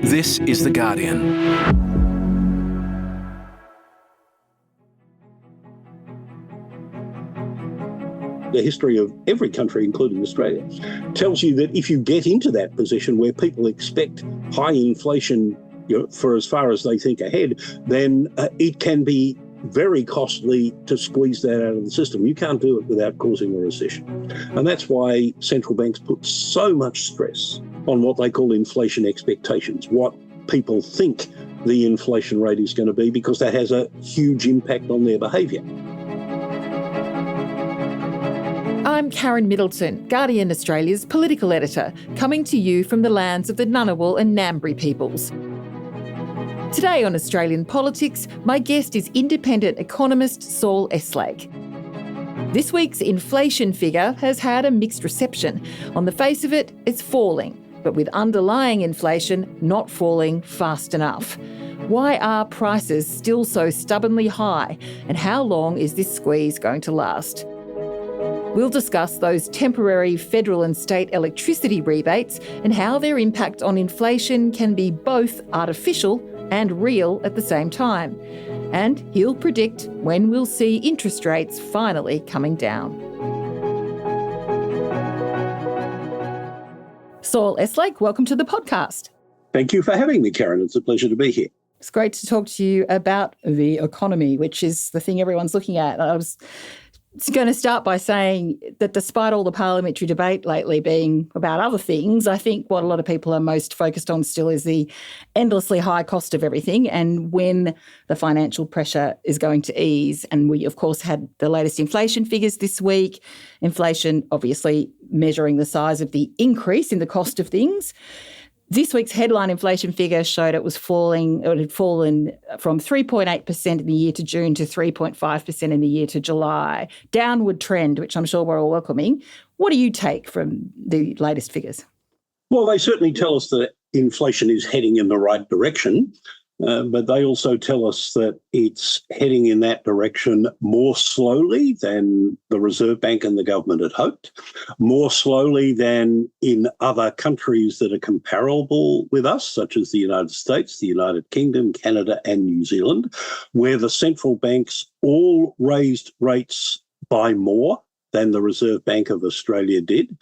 This is The Guardian. The history of every country, including Australia, tells you that if you get into that position where people expect high inflation for as far as they think ahead, then it can be very costly to squeeze that out of the system. You can't do it without causing a recession. And that's why central banks put so much stress on what they call inflation expectations, what people think the inflation rate is going to be, because that has a huge impact on their behaviour. I'm Karen Middleton, Guardian Australia's political editor, coming to you from the lands of the Ngunnawal and Ngambri peoples. Today on Australian Politics, my guest is independent economist Saul Eslake. This week's inflation figure has had a mixed reception. On the face of it, it's falling, but with underlying inflation not falling fast enough. Why are prices still so stubbornly high, and how long is this squeeze going to last? We'll discuss those temporary federal and state electricity rebates and how their impact on inflation can be both artificial and real at the same time. And he'll predict when we'll see interest rates finally coming down. Saul Eslake, welcome to the podcast. Thank you for having me, Karen. It's a pleasure to be here. It's great to talk to you about the economy, which is the thing everyone's looking at. I was going to start by saying that despite all the parliamentary debate lately being about other things, I think what a lot of people are most focused on still is the endlessly high cost of everything and when the financial pressure is going to ease. And we, of course, had the latest inflation figures this week. Inflation, obviously, measuring the size of the increase in the cost of things. This week's headline inflation figure showed it had fallen from 3.8% in the year to June to 3.5% in the year to July. Downward trend, which I'm sure we're all welcoming. What do you take from the latest figures? Well, they certainly tell us that inflation is heading in the right direction, but they also tell us that it's heading in that direction more slowly than the Reserve Bank and the government had hoped, more slowly than in other countries that are comparable with us, such as the United States, the United Kingdom, Canada and New Zealand, where the central banks all raised rates by more than the Reserve Bank of Australia did.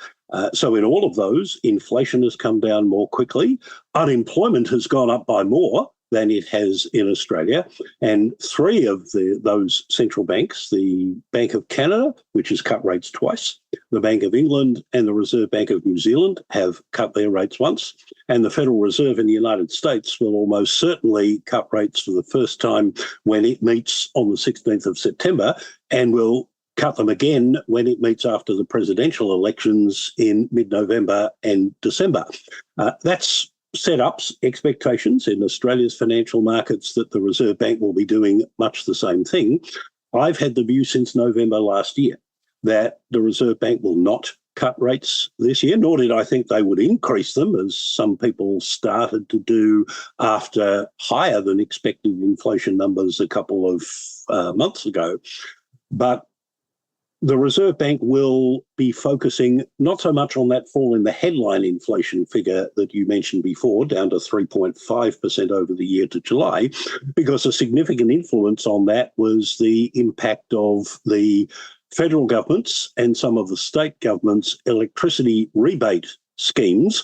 So in all of those, inflation has come down more quickly. Unemployment has gone up by more than it has in Australia. And three of those central banks, the Bank of Canada, which has cut rates twice, the Bank of England and the Reserve Bank of New Zealand have cut their rates once, and the Federal Reserve in the United States will almost certainly cut rates for the first time when it meets on the 16th of September, and will cut them again when it meets after the presidential elections in mid-November and December. That's set up expectations in Australia's financial markets that the Reserve Bank will be doing much the same thing. I've had the view since November last year that the Reserve Bank will not cut rates this year, nor did I think they would increase them, as some people started to do after higher than expected inflation numbers a couple of months ago. But the Reserve Bank will be focusing not so much on that fall in the headline inflation figure that you mentioned before, down to 3.5% over the year to July, because a significant influence on that was the impact of the federal government's and some of the state governments' electricity rebate schemes.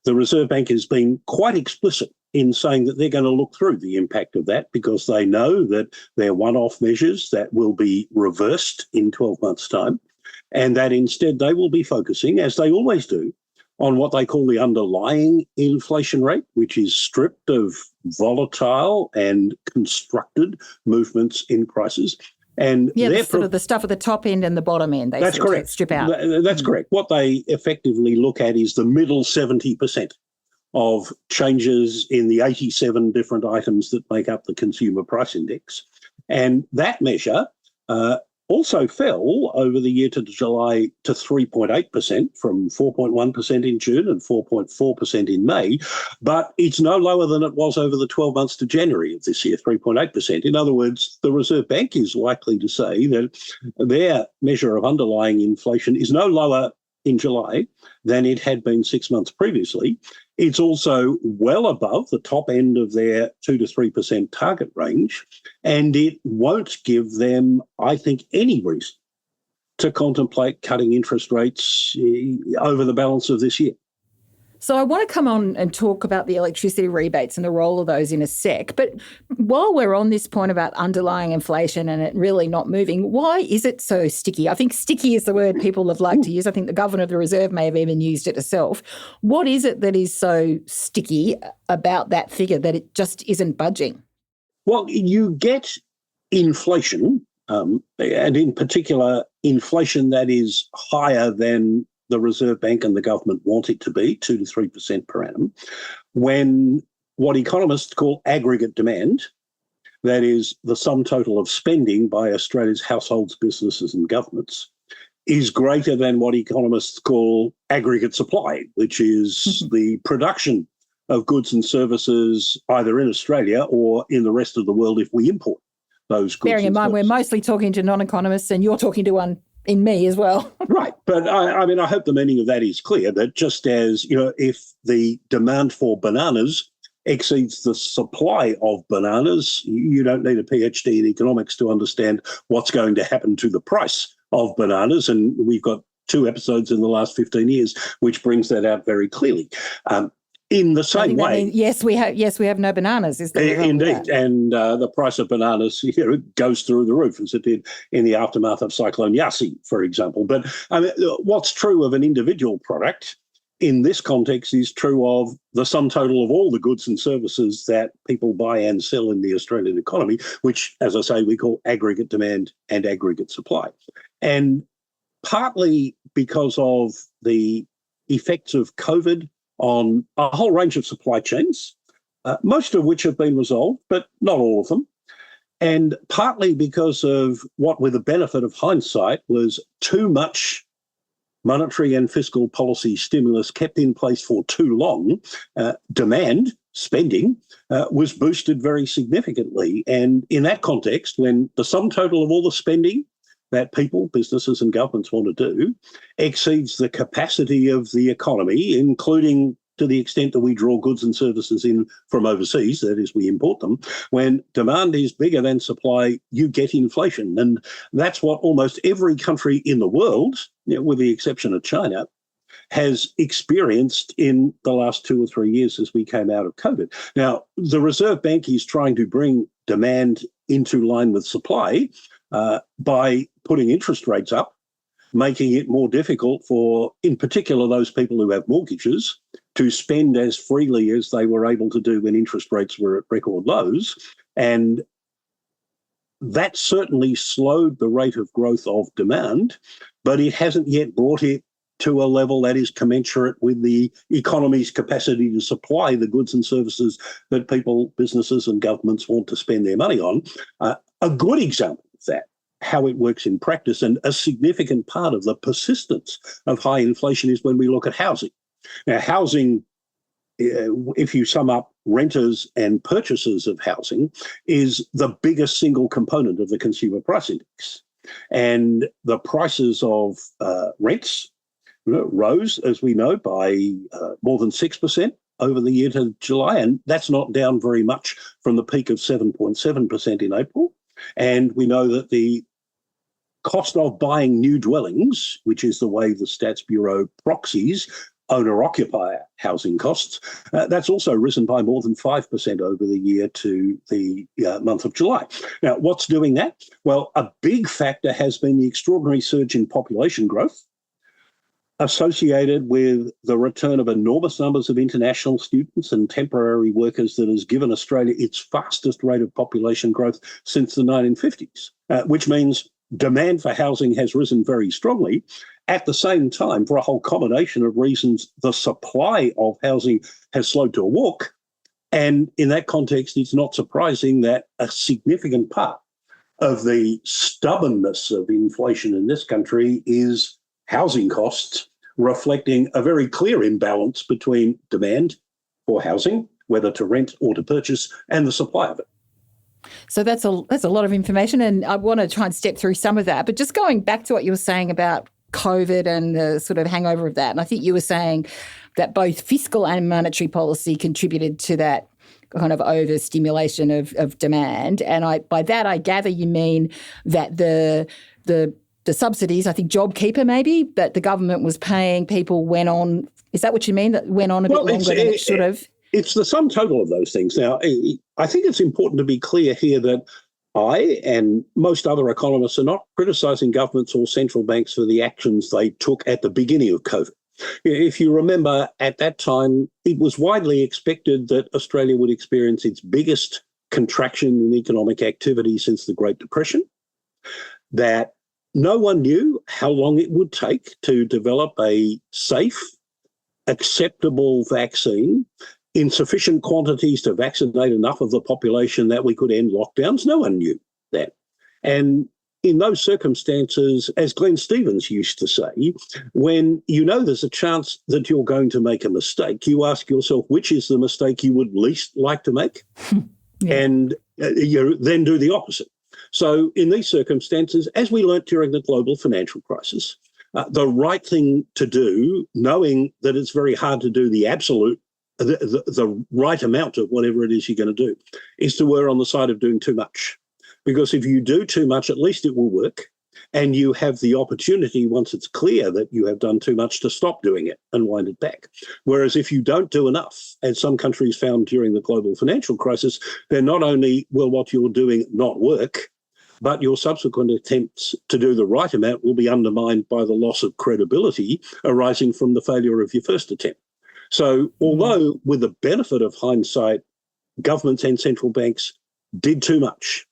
The Reserve Bank has been quite explicit in saying that they're going to look through the impact of that, because they know that they're one-off measures that will be reversed in 12 months' time, and that instead they will be focusing, as they always do, on what they call the underlying inflation rate, which is stripped of volatile and constructed movements in prices. And that's sort of the stuff at the top end and the bottom end. That's correct. Strip out. That's correct. What they effectively look at is the middle 70% of changes in the 87 different items that make up the Consumer Price Index. And that measure also fell over the year to July to 3.8% from 4.1% in June and 4.4% in May, but it's no lower than it was over the 12 months to January of this year, 3.8%. In other words, the Reserve Bank is likely to say that their measure of underlying inflation is no lower in July than it had been 6 months previously, It's also well above the top end of their 2 to 3% target range, and it won't give them, I think, any reason to contemplate cutting interest rates over the balance of this year. So I want to come on and talk about the electricity rebates and the role of those in a sec. But while we're on this point about underlying inflation and it really not moving, why is it so sticky? I think sticky is the word people have liked to use. I think the Governor of the Reserve may have even used it herself. What is it that is so sticky about that figure that it just isn't budging? Well, you get inflation, and in particular, inflation that is higher than the Reserve Bank and the government want it to be, 2 to 3% per annum, when what economists call aggregate demand, that is the sum total of spending by Australia's households, businesses and governments, is greater than what economists call aggregate supply, which is the production of goods and services either in Australia or in the rest of the world if we import those goods. Bearing in mind, we're mostly talking to non-economists and you're talking to one in me as well. Right. But I hope the meaning of that is clear, that just as, if the demand for bananas exceeds the supply of bananas, you don't need a PhD in economics to understand what's going to happen to the price of bananas. And we've got 2 episodes in the last 15 years, which brings that out very clearly. In the same way, yes, we have no bananas. Is there indeed, and the price of bananas goes through the roof, as it did in the aftermath of Cyclone Yasi, for example. But what's true of an individual product in this context is true of the sum total of all the goods and services that people buy and sell in the Australian economy, which, as I say, we call aggregate demand and aggregate supply, and partly because of the effects of COVID on a whole range of supply chains, most of which have been resolved, but not all of them. And partly because of what, with the benefit of hindsight, was too much monetary and fiscal policy stimulus kept in place for too long. Demand, spending, was boosted very significantly. And in that context, when the sum total of all the spending that people, businesses and governments want to do exceeds the capacity of the economy, including to the extent that we draw goods and services in from overseas, that is, we import them, when demand is bigger than supply, you get inflation. And that's what almost every country in the world, with the exception of China, has experienced in the last 2 or 3 years as we came out of COVID. Now, the Reserve Bank is trying to bring demand into line with supply by putting interest rates up, making it more difficult for, in particular, those people who have mortgages to spend as freely as they were able to do when interest rates were at record lows. And that certainly slowed the rate of growth of demand, but it hasn't yet brought it to a level that is commensurate with the economy's capacity to supply the goods and services that people, businesses and governments want to spend their money on. A good example of that, how it works in practice, and a significant part of the persistence of high inflation, is when we look at housing. Now, housing, if you sum up renters and purchasers of housing, is the biggest single component of the consumer price index. And the prices of rents rose, as we know, by more than 6% over the year to July, and that's not down very much from the peak of 7.7% in April. And we know that the cost of buying new dwellings, which is the way the Stats Bureau proxies owner-occupier housing costs, that's also risen by more than 5% over the year to the month of July. Now, what's doing that? Well, a big factor has been the extraordinary surge in population growth associated with the return of enormous numbers of international students and temporary workers that has given Australia its fastest rate of population growth since the 1950s, which means demand for housing has risen very strongly. At the same time, for a whole combination of reasons, the supply of housing has slowed to a walk. And in that context, it's not surprising that a significant part of the stubbornness of inflation in this country is housing costs, reflecting a very clear imbalance between demand for housing, whether to rent or to purchase, and the supply of it. So that's a lot of information, and I want to try and step through some of that. But just going back to what you were saying about COVID and the sort of hangover of that, and I think you were saying that both fiscal and monetary policy contributed to that kind of overstimulation of demand. And by that I gather you mean that the subsidies, I think JobKeeper maybe, that the government was paying people went on. Is that what you mean? That went on a bit longer than it should have? It's the sum total of those things. Now, I think it's important to be clear here that I and most other economists are not criticising governments or central banks for the actions they took at the beginning of COVID. If you remember, at that time, it was widely expected that Australia would experience its biggest contraction in economic activity since the Great Depression, that no one knew how long it would take to develop a safe, acceptable vaccine in sufficient quantities to vaccinate enough of the population that we could end lockdowns. No one knew that. And in those circumstances, as Glenn Stevens used to say, when you know there's a chance that you're going to make a mistake, you ask yourself, which is the mistake you would least like to make? And you then do the opposite. So in these circumstances, as we learnt during the global financial crisis, the right thing to do, knowing that it's very hard to do the absolute, the right amount of whatever it is you're going to do, is to err on the side of doing too much. Because if you do too much, at least it will work. And you have the opportunity, once it's clear that you have done too much, to stop doing it and wind it back. Whereas if you don't do enough, as some countries found during the global financial crisis, then not only will what you're doing not work, but your subsequent attempts to do the right amount will be undermined by the loss of credibility arising from the failure of your first attempt. So although with the benefit of hindsight, governments and central banks did too much,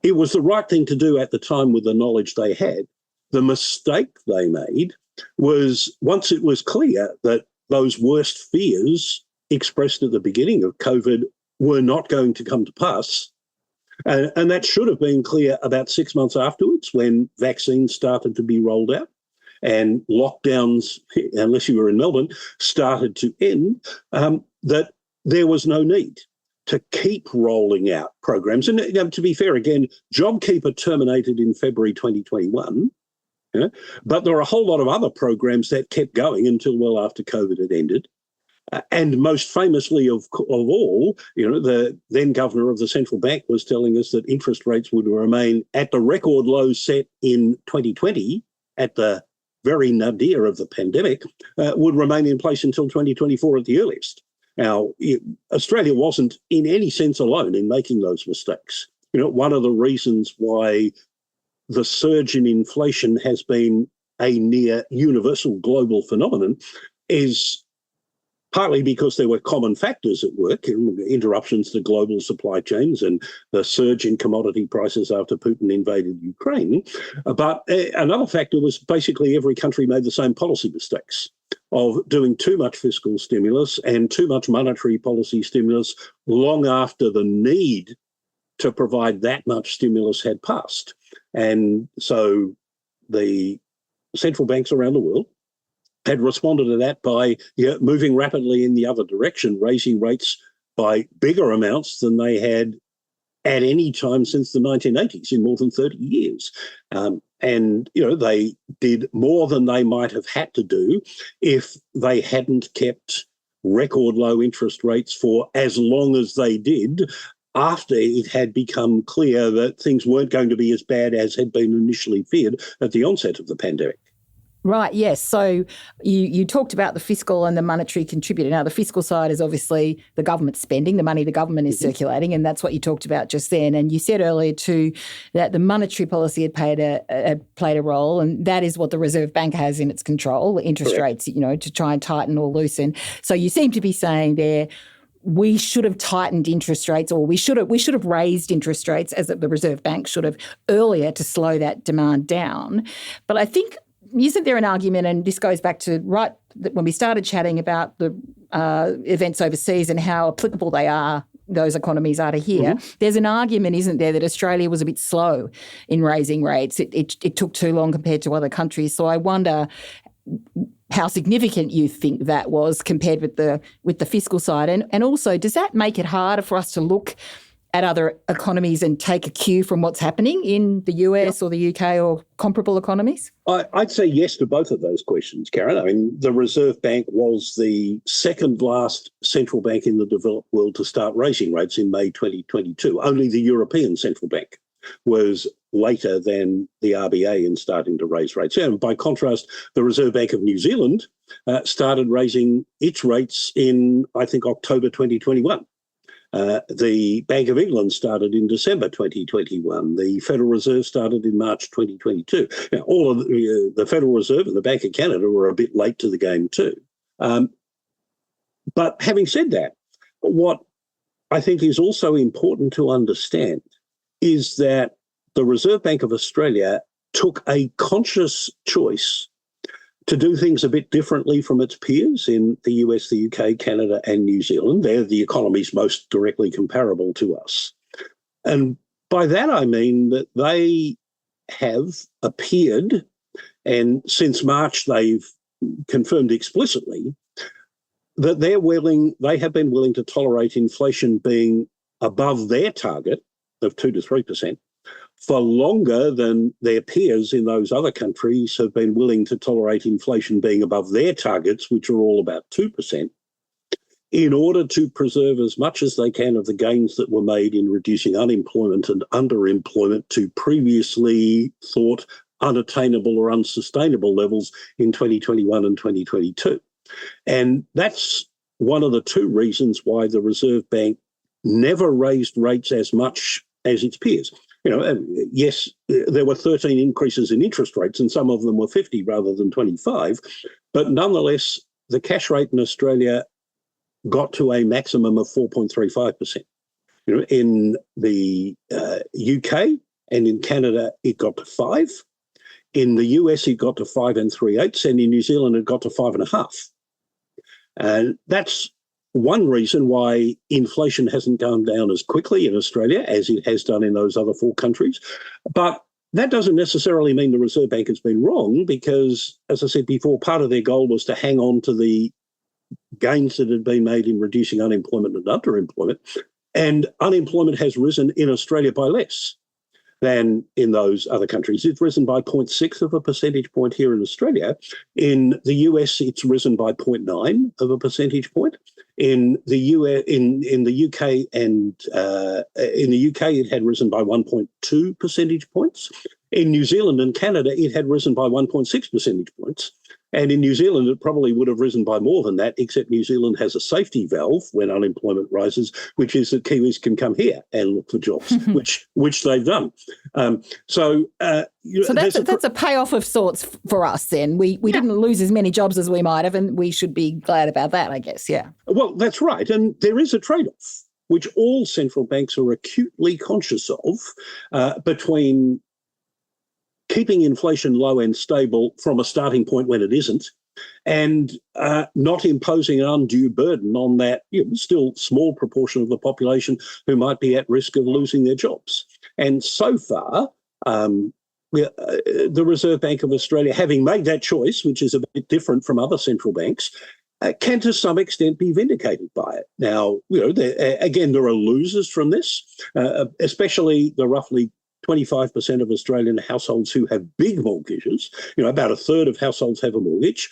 it was the right thing to do at the time with the knowledge they had. The mistake they made was, once it was clear that those worst fears expressed at the beginning of COVID were not going to come to pass, and that should have been clear about 6 months afterwards when vaccines started to be rolled out and lockdowns, unless you were in Melbourne, started to end, that there was no need to keep rolling out programs. And to be fair, again, JobKeeper terminated in February 2021, but there are a whole lot of other programs that kept going until well after COVID had ended. And most famously of all, the then governor of the central bank was telling us that interest rates would remain at the record lows set in 2020, at the very nadir of the pandemic, would remain in place until 2024 at the earliest. Now, Australia wasn't in any sense alone in making those mistakes. One of the reasons why the surge in inflation has been a near universal global phenomenon is partly because there were common factors at work, interruptions to global supply chains and the surge in commodity prices after Putin invaded Ukraine. But another factor was basically every country made the same policy mistakes of doing too much fiscal stimulus and too much monetary policy stimulus long after the need to provide that much stimulus had passed. And so the central banks around the world had responded to that by moving rapidly in the other direction, raising rates by bigger amounts than they had at any time since the 1980s, in more than 30 years. And they did more than they might have had to do if they hadn't kept record low interest rates for as long as they did after it had become clear that things weren't going to be as bad as had been initially feared at the onset of the pandemic. Right, yes. So you talked about the fiscal and the monetary contributor. Now, the fiscal side is obviously the government spending, the money the government is circulating, and that's what you talked about just then. And you said earlier too that the monetary policy had played a role, and that is what the Reserve Bank has in its control, interest rates, to try and tighten or loosen. So you seem to be saying there, we should have tightened interest rates, or we should have raised interest rates, as the Reserve Bank should have, earlier to slow that demand down. But I think, isn't there an argument, and this goes back to when we started chatting about the events overseas and how applicable those economies are to here, there's an argument, isn't there, that Australia was a bit slow in raising rates. It took too long compared to other countries. So I wonder how significant you think that was compared with the fiscal side. And also, does that make it harder for us to look at other economies and take a cue from what's happening in the US or the UK or comparable economies? I'd say yes to both of those questions, Karen. I mean, the Reserve Bank was the second last central bank in the developed world to start raising rates in May 2022. Only the European Central Bank was later than the RBA in starting to raise rates. And by contrast, the Reserve Bank of New Zealand started raising its rates in, I think, October 2021. The Bank of England started in December 2021. The Federal Reserve started in March 2022. Now, all of the Federal Reserve and the Bank of Canada were a bit late to the game too. But having said that, what I think is also important to understand is that the Reserve Bank of Australia took a conscious choice to do things a bit differently from its peers in the US, the UK, Canada, and New Zealand. They're the economies most directly comparable to us. And by that, I mean that they have appeared, and since March, they've confirmed explicitly that they have been willing to tolerate inflation being above their target of 2 to 3%. For longer than their peers in those other countries have been willing to tolerate inflation being above their targets, which are all about 2%, in order to preserve as much as they can of the gains that were made in reducing unemployment and underemployment to previously thought unattainable or unsustainable levels in 2021 and 2022. And that's one of the two reasons why the Reserve Bank never raised rates as much as its peers. Yes, there were 13 increases in interest rates, and some of them were 50 rather than 25. But nonetheless, the cash rate in Australia got to a maximum of 4.35%. In the UK and in Canada, it got to 5. In the US, it got to 5 3/8, and in New Zealand, it got to 5.5. And that's one reason why inflation hasn't gone down as quickly in Australia as it has done in those other 4 countries. But that doesn't necessarily mean the Reserve Bank has been wrong because, as I said before, part of their goal was to hang on to the gains that had been made in reducing unemployment and underemployment. And unemployment has risen in Australia by less than in those other countries. It's risen by 0.6 of a percentage point here in Australia. In the US, it's risen by 0.9 of a percentage point. In the UK and in the UK, it had risen by 1.2 percentage points. In New Zealand and Canada, it had risen by 1.6 percentage points. And in New Zealand, it probably would have risen by more than that, except New Zealand has a safety valve when unemployment rises, which is that Kiwis can come here and look for jobs, which they've done. So that's a payoff of sorts for us then. We didn't lose as many jobs as we might have, and we should be glad about that, I guess, yeah. Well, that's right. And there is a trade-off, which all central banks are acutely conscious of, between keeping inflation low and stable from a starting point when it isn't, and not imposing an undue burden on that still small proportion of the population who might be at risk of losing their jobs. And so far, the Reserve Bank of Australia, having made that choice, which is a bit different from other central banks, can to some extent be vindicated by it. Now, again, there are losers from this, especially the roughly 25% of Australian households who have big mortgages. About a third of households have a mortgage.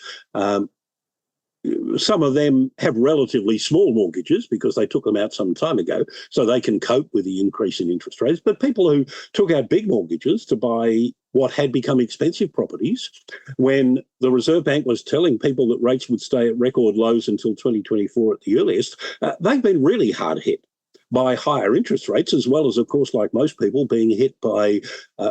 Some of them have relatively small mortgages because they took them out some time ago, so they can cope with the increase in interest rates. But people who took out big mortgages to buy what had become expensive properties, when the Reserve Bank was telling people that rates would stay at record lows until 2024 at the earliest, they've been really hard hit by higher interest rates, as well as, of course, like most people, being hit by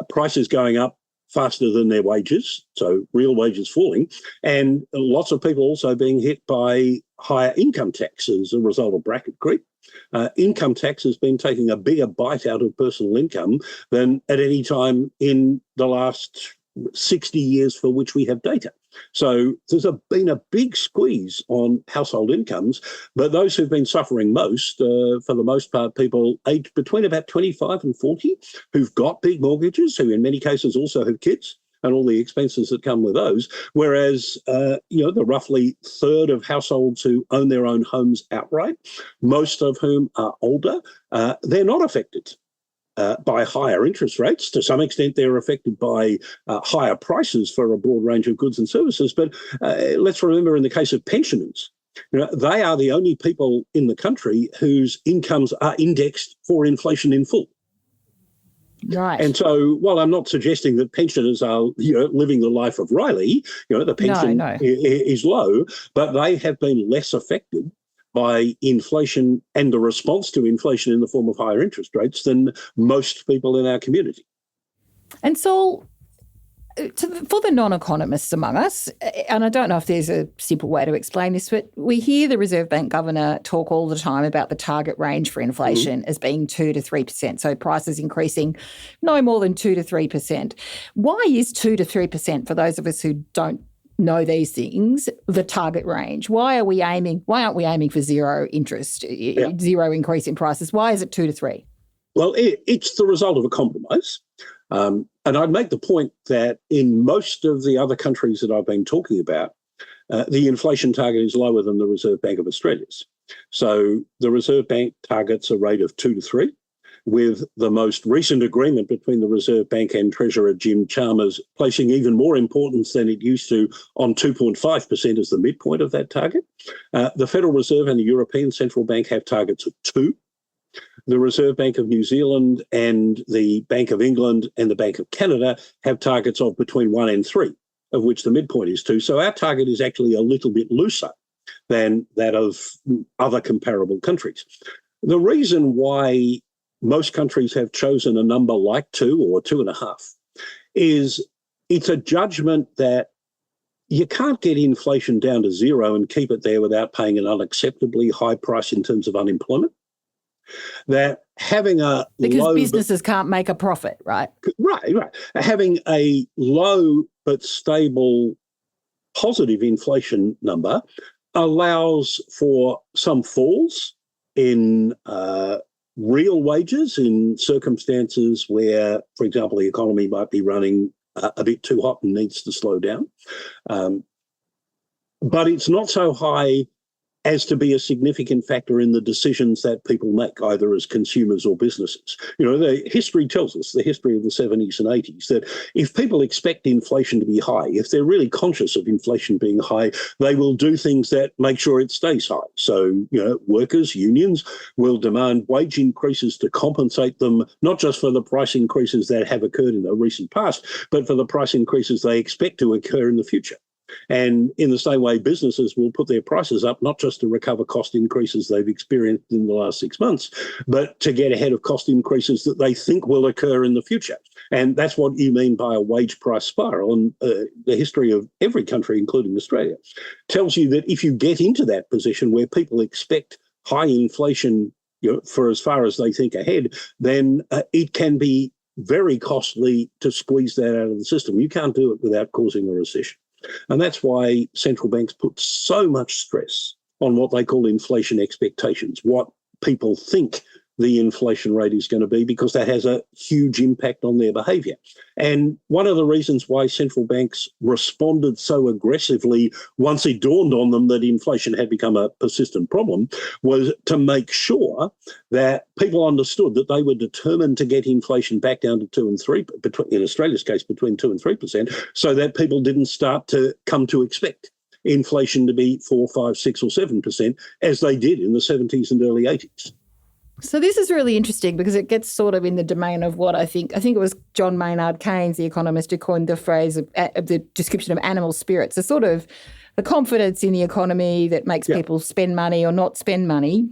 prices going up faster than their wages, so real wages falling, and lots of people also being hit by higher income tax as a result of bracket creep. Income tax has been taking a bigger bite out of personal income than at any time in the last 60 years for which we have data. So there's been a big squeeze on household incomes, but those who've been suffering most, for the most part, people aged between about 25 and 40 who've got big mortgages, who in many cases also have kids, and all the expenses that come with those. Whereas, the roughly third of households who own their own homes outright, most of whom are older, they're not affected by higher interest rates. To some extent, they're affected by higher prices for a broad range of goods and services. But let's remember, in the case of pensioners, they are the only people in the country whose incomes are indexed for inflation in full. Right. And so, while I'm not suggesting that pensioners are, living the life of Riley, the pension is low, but they have been less affected by inflation and the response to inflation in the form of higher interest rates than most people in our community. And Saul, for the non-economists among us, and I don't know if there's a simple way to explain this, but we hear the Reserve Bank governor talk all the time about the target range for inflation as being 2 to 3%. So prices increasing no more than 2 to 3%. Why is 2 to 3%, for those of us who don't know these things, the target range? Why aren't we aiming for zero interest, zero increase in prices? Why is it 2 to 3? Well, it's the result of a compromise. And I'd make the point that in most of the other countries that I've been talking about, the inflation target is lower than the Reserve Bank of Australia's. So the Reserve Bank targets a rate of 2 to 3, with the most recent agreement between the Reserve Bank and Treasurer Jim Chalmers placing even more importance than it used to on 2.5% as the midpoint of that target. The Federal Reserve and the European Central Bank have targets of 2. The Reserve Bank of New Zealand and the Bank of England and the Bank of Canada have targets of between 1 and 3, of which the midpoint is 2. So our target is actually a little bit looser than that of other comparable countries. The reason why most countries have chosen a number like 2 or 2.5 is it's a judgment that you can't get inflation down to zero and keep it there without paying an unacceptably high price in terms of unemployment. That having a because businesses can't make a profit, right? Right. Having a low but stable positive inflation number allows for some falls in real wages in circumstances where, for example, the economy might be running a bit too hot and needs to slow down. But it's not so high as to be a significant factor in the decisions that people make, either as consumers or businesses. The history tells us, the history of the 70s and 80s, that if people expect inflation to be high, if they're really conscious of inflation being high, they will do things that make sure it stays high. So, workers, unions will demand wage increases to compensate them, not just for the price increases that have occurred in the recent past, but for the price increases they expect to occur in the future. And in the same way, businesses will put their prices up, not just to recover cost increases they've experienced in the last 6 months, but to get ahead of cost increases that they think will occur in the future. And that's what you mean by a wage price spiral. And the history of every country, including Australia, tells you that if you get into that position where people expect high inflation for as far as they think ahead, then it can be very costly to squeeze that out of the system. You can't do it without causing a recession. And that's why central banks put so much stress on what they call inflation expectations, what people think the inflation rate is going to be, because that has a huge impact on their behaviour. And one of the reasons why central banks responded so aggressively once it dawned on them that inflation had become a persistent problem was to make sure that people understood that they were determined to get inflation back down to 2 and 3, in Australia's case, between 2 and 3%, so that people didn't start to come to expect inflation to be 4, 5, 6 or 7%, as they did in the 70s and early 80s. So this is really interesting because it gets sort of in the domain of what I think it was John Maynard Keynes, the economist, who coined the phrase of the description of animal spirits, a sort of the confidence in the economy that makes people spend money or not spend money.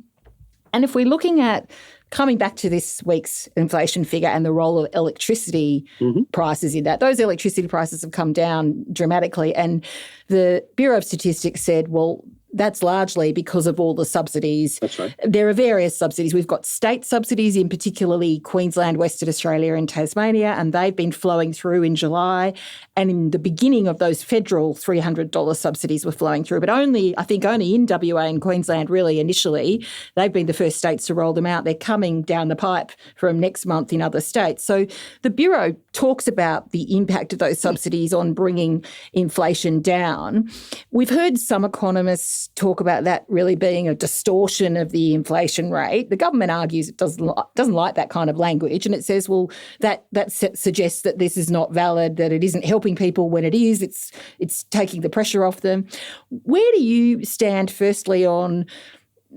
And if we're looking at coming back to this week's inflation figure and the role of electricity prices in that, those electricity prices have come down dramatically. And the Bureau of Statistics said, well, that's largely because of all the subsidies. That's right. There are various subsidies. We've got state subsidies, in particularly Queensland, Western Australia and Tasmania, and they've been flowing through in July. And in the beginning of those federal $300 subsidies were flowing through, but only in WA and Queensland really initially. They've been the first states to roll them out. They're coming down the pipe from next month in other states. So the Bureau talks about the impact of those subsidies on bringing inflation down. We've heard some economists talk about that really being a distortion of the inflation rate. The government argues it doesn't like that kind of language, and it says, well, that suggests that this is not valid, that it isn't helping people when it is. It's taking the pressure off them. Where do you stand, firstly, on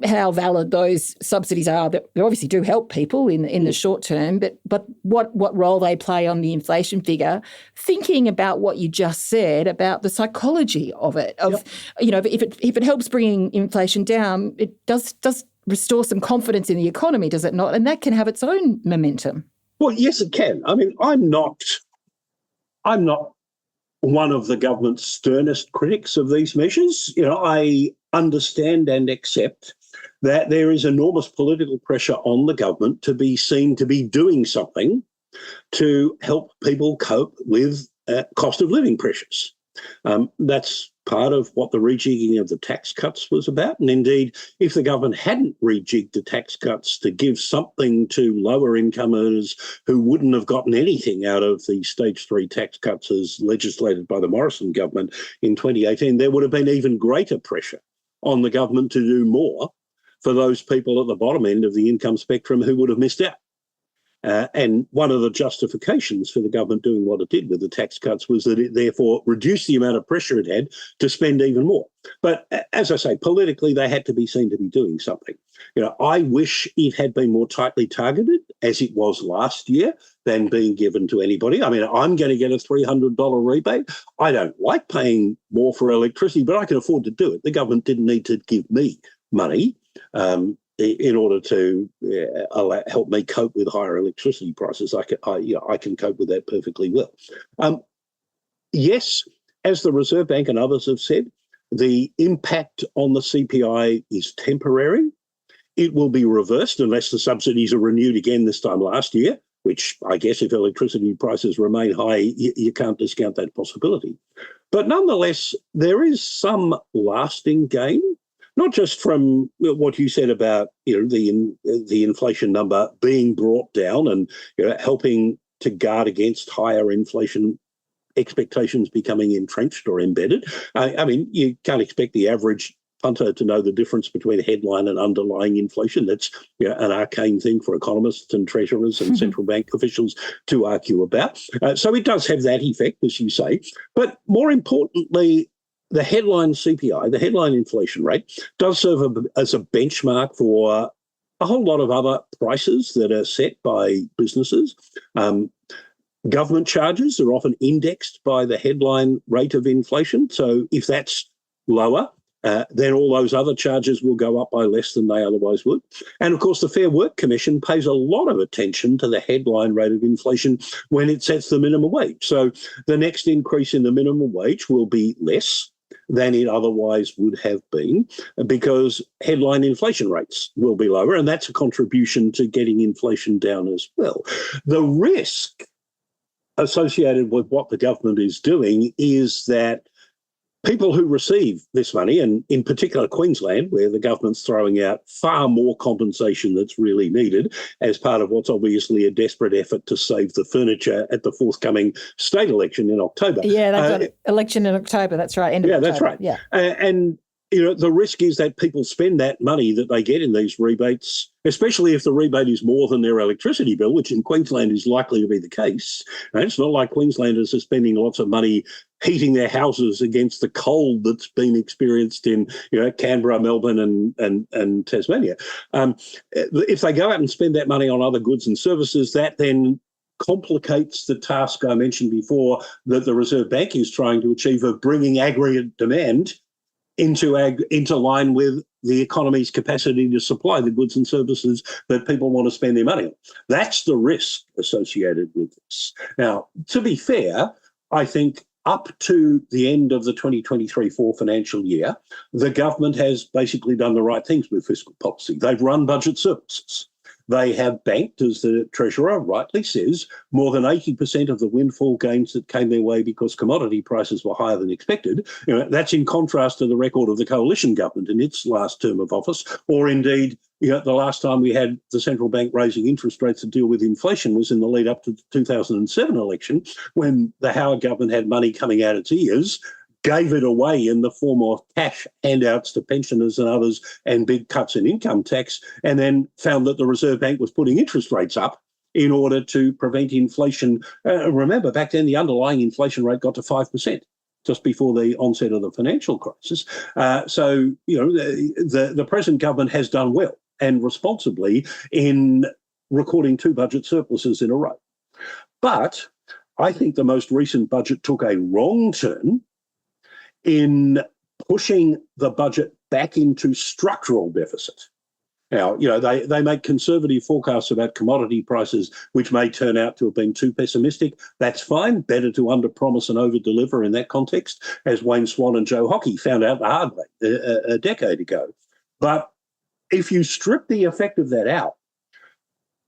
how valid those subsidies are? That they obviously do help people in the short term, but what role they play on the inflation figure? Thinking about what you just said about the psychology of it, if it helps bringing inflation down, it does restore some confidence in the economy, does it not? And that can have its own momentum. Well, yes, it can. I mean, I'm not one of the government's sternest critics of these measures. I understand and accept that there is enormous political pressure on the government to be seen to be doing something to help people cope with cost of living pressures. That's part of what the rejigging of the tax cuts was about. And indeed, if the government hadn't rejigged the tax cuts to give something to lower income earners who wouldn't have gotten anything out of the stage 3 tax cuts as legislated by the Morrison government in 2018, there would have been even greater pressure on the government to do more for those people at the bottom end of the income spectrum who would have missed out. And one of the justifications for the government doing what it did with the tax cuts was that it therefore reduced the amount of pressure it had to spend even more. But as I say, politically, they had to be seen to be doing something. I wish it had been more tightly targeted, as it was last year, than being given to anybody. I mean, I'm going to get a $300 rebate. I don't like paying more for electricity, but I can afford to do it. The government didn't need to give me money in order to help me cope with higher electricity prices. I can cope with that perfectly well. Yes, as the Reserve Bank and others have said, the impact on the CPI is temporary. It will be reversed unless the subsidies are renewed again this time last year, which I guess if electricity prices remain high, you can't discount that possibility. But nonetheless, there is some lasting gain. Not just from what you said about the inflation number being brought down and helping to guard against higher inflation expectations becoming entrenched or embedded. I mean, you can't expect the average punter to know the difference between headline and underlying inflation. That's an arcane thing for economists and treasurers and central bank officials to argue about. So it does have that effect, as you say. But more importantly, the headline CPI, the headline inflation rate, does serve as a benchmark for a whole lot of other prices that are set by businesses. Government charges are often indexed by the headline rate of inflation. So if that's lower, then all those other charges will go up by less than they otherwise would. And of course, the Fair Work Commission pays a lot of attention to the headline rate of inflation when it sets the minimum wage. So the next increase in the minimum wage will be less than it otherwise would have been because headline inflation rates will be lower, and that's a contribution to getting inflation down as well. The risk associated with what the government is doing is that people who receive this money, and in particular Queensland, where the government's throwing out far more compensation that's really needed as part of what's obviously a desperate effort to save the furniture at the forthcoming state election in October. Yeah, they've got election in October, that's right. End of October. That's right. Yeah. And the risk is that people spend that money that they get in these rebates, especially if the rebate is more than their electricity bill, which in Queensland is likely to be the case. And it's not like Queenslanders are spending lots of money heating their houses against the cold that's been experienced in Canberra, Melbourne and Tasmania. If they go out and spend that money on other goods and services, that then complicates the task I mentioned before that the Reserve Bank is trying to achieve of bringing aggregate demand into line with the economy's capacity to supply the goods and services that people want to spend their money on. That's the risk associated with this. Now, to be fair, I think up to the end of the 2023-4 financial year, the government has basically done the right things with fiscal policy. They've run budget surpluses. They have banked, as the Treasurer rightly says, more than 80% of the windfall gains that came their way because commodity prices were higher than expected. That's in contrast to the record of the coalition government in its last term of office, or indeed, the last time we had the central bank raising interest rates to deal with inflation was in the lead up to the 2007 election, when the Howard government had money coming out its ears, gave it away in the form of cash handouts to pensioners and others and big cuts in income tax, and then found that the Reserve Bank was putting interest rates up in order to prevent inflation. Remember, back then the underlying inflation rate got to 5%. Just before the onset of the financial crisis. So, the present government has done well and responsibly in recording 2 budget surpluses in a row. But I think the most recent budget took a wrong turn in pushing the budget back into structural deficit. Now, they make conservative forecasts about commodity prices, which may turn out to have been too pessimistic. That's fine. Better to underpromise and overdeliver in that context, as Wayne Swan and Joe Hockey found out the hard way a decade ago. But if you strip the effect of that out,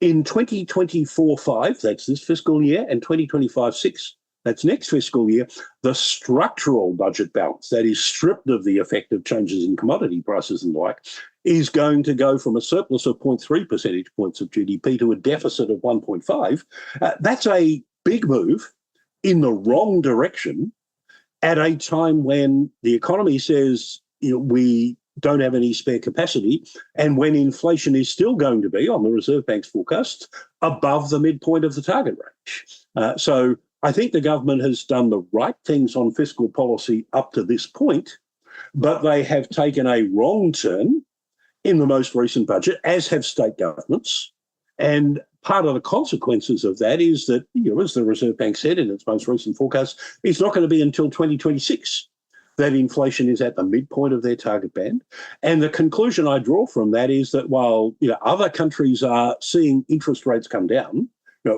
in 2024-5, that's this fiscal year, and 2025-6, that's next fiscal year, the structural budget balance, that is stripped of the effect of changes in commodity prices and the like, is going to go from a surplus of 0.3 percentage points of GDP to a deficit of 1.5. That's a big move in the wrong direction at a time when the economy says we don't have any spare capacity, and when inflation is still going to be, on the Reserve Bank's forecast, above the midpoint of the target range. So I think the government has done the right things on fiscal policy up to this point, but they have taken a wrong turn in the most recent budget, as have state governments. And part of the consequences of that is that, as the Reserve Bank said in its most recent forecast, it's not going to be until 2026 that inflation is at the midpoint of their target band. And the conclusion I draw from that is that while other countries are seeing interest rates come down,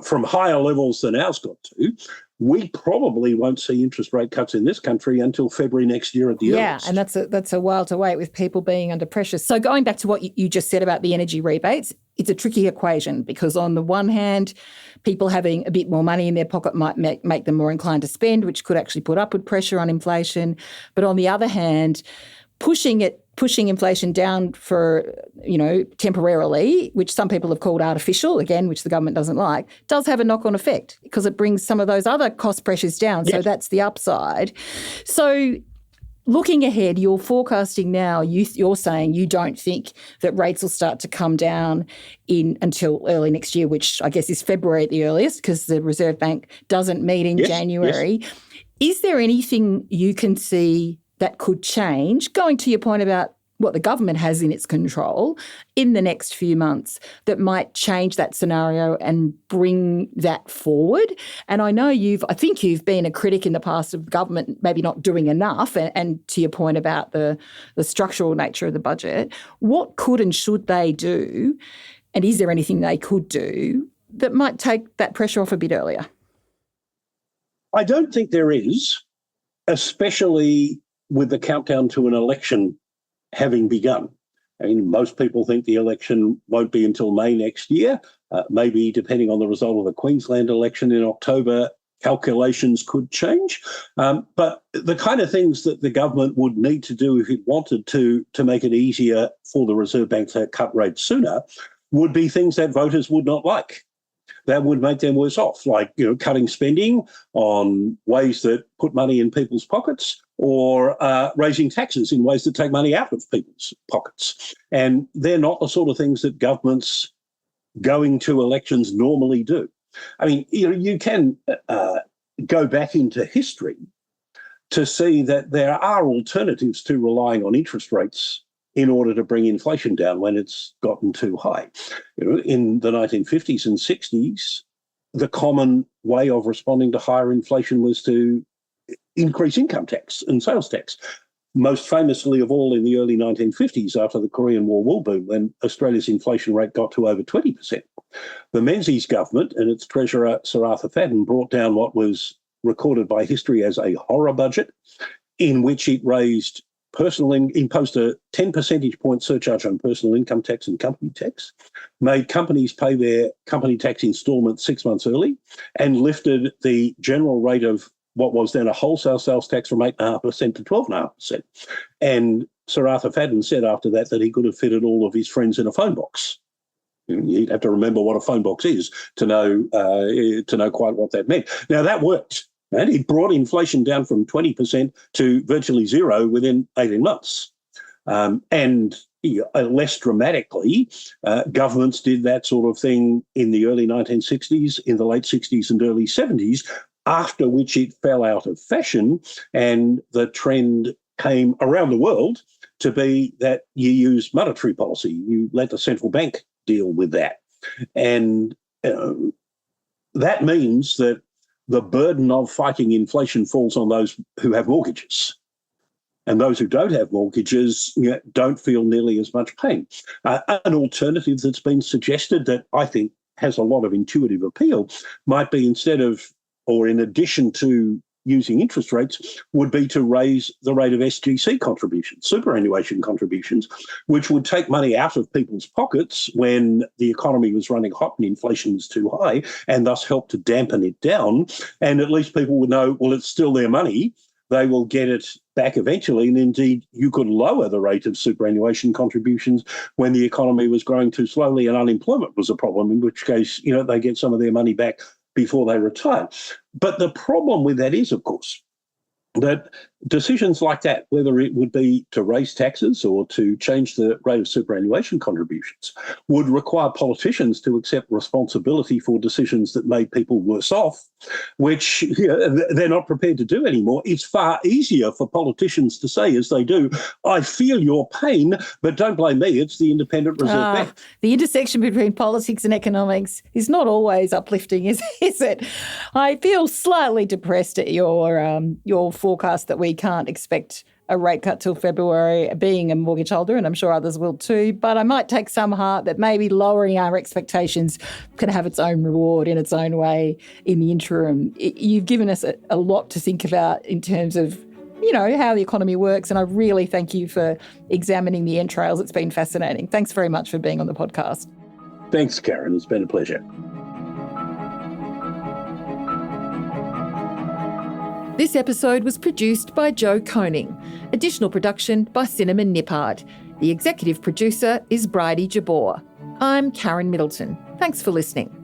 from higher levels than ours got to, we probably won't see interest rate cuts in this country until February next year at the earliest. Yeah, and that's a while to wait with people being under pressure. So going back to what you just said about the energy rebates, it's a tricky equation because on the one hand, people having a bit more money in their pocket might make them more inclined to spend, which could actually put upward pressure on inflation. But on the other hand, pushing inflation down for, temporarily, which some people have called artificial, again, which the government doesn't like, does have a knock-on effect because it brings some of those other cost pressures down. Yes. So that's the upside. So looking ahead, you're forecasting now, you're saying you don't think that rates will start to come down until early next year, which I guess is February at the earliest because the Reserve Bank doesn't meet in January. Yes. Is there anything you can see that could change, going to your point about what the government has in its control in the next few months that might change that scenario and bring that forward? And I know I think you've been a critic in the past of government maybe not doing enough, and to your point about the structural nature of the budget, what could and should they do? And is there anything they could do that might take that pressure off a bit earlier? I don't think there is, especially with the countdown to an election having begun. I mean, most people think the election won't be until May next year. Maybe depending on the result of the Queensland election in October, calculations could change. But the kind of things that the government would need to do if it wanted to make it easier for the Reserve Bank to cut rates sooner would be things that voters would not like. That would make them worse off, like cutting spending on ways that put money in people's pockets, or raising taxes in ways that take money out of people's pockets. And they're not the sort of things that governments going to elections normally do. I mean, you can go back into history to see that there are alternatives to relying on interest rates in order to bring inflation down when it's gotten too high. In the 1950s and 60s, the common way of responding to higher inflation was to increase income tax and sales tax. Most famously of all in the early 1950s after the Korean War wool boom, when Australia's inflation rate got to over 20%. The Menzies government and its treasurer, Sir Arthur Fadden, brought down what was recorded by history as a horror budget, in which it raised imposed a 10 percentage point surcharge on personal income tax and company tax, made companies pay their company tax instalment 6 months early, and lifted the general rate of what was then a wholesale sales tax from 8.5% to 12.5%. And Sir Arthur Fadden said after that he could have fitted all of his friends in a phone box. You'd have to remember what a phone box is to know quite what that meant. Now, that worked. And it brought inflation down from 20% to virtually zero within 18 months. And less dramatically, governments did that sort of thing in the early 1960s, in the late 60s and early 70s, after which it fell out of fashion, and the trend came around the world to be that you use monetary policy. You let the central bank deal with that. And that means that the burden of fighting inflation falls on those who have mortgages. And those who don't have mortgages don't feel nearly as much pain. An alternative that's been suggested that I think has a lot of intuitive appeal might be in addition to using interest rates, would be to raise the rate of SGC contributions, superannuation contributions, which would take money out of people's pockets when the economy was running hot and inflation was too high, and thus help to dampen it down. And at least people would know, well, it's still their money. They will get it back eventually. And indeed, you could lower the rate of superannuation contributions when the economy was growing too slowly and unemployment was a problem, in which case, they get some of their money back before they retire. But the problem with that is, of course, that decisions like that, whether it would be to raise taxes or to change the rate of superannuation contributions, would require politicians to accept responsibility for decisions that made people worse off, which they're not prepared to do anymore. It's far easier for politicians to say, as they do, I feel your pain, but don't blame me, it's the Independent Reserve Bank. The intersection between politics and economics is not always uplifting, is it? I feel slightly depressed at your forecast that we can't expect a rate cut till February, being a mortgage holder, and I'm sure others will too. But I might take some heart that maybe lowering our expectations can have its own reward in its own way in the interim. You've given us a lot to think about in terms of, how the economy works, and I really thank you for examining the entrails. It's been fascinating. Thanks very much for being on the podcast. Thanks, Karen. It's been a pleasure. This episode was produced by Joe Koning. Additional production by Cinnamon Nippard. The executive producer is Bridie Jabor. I'm Karen Middleton. Thanks for listening.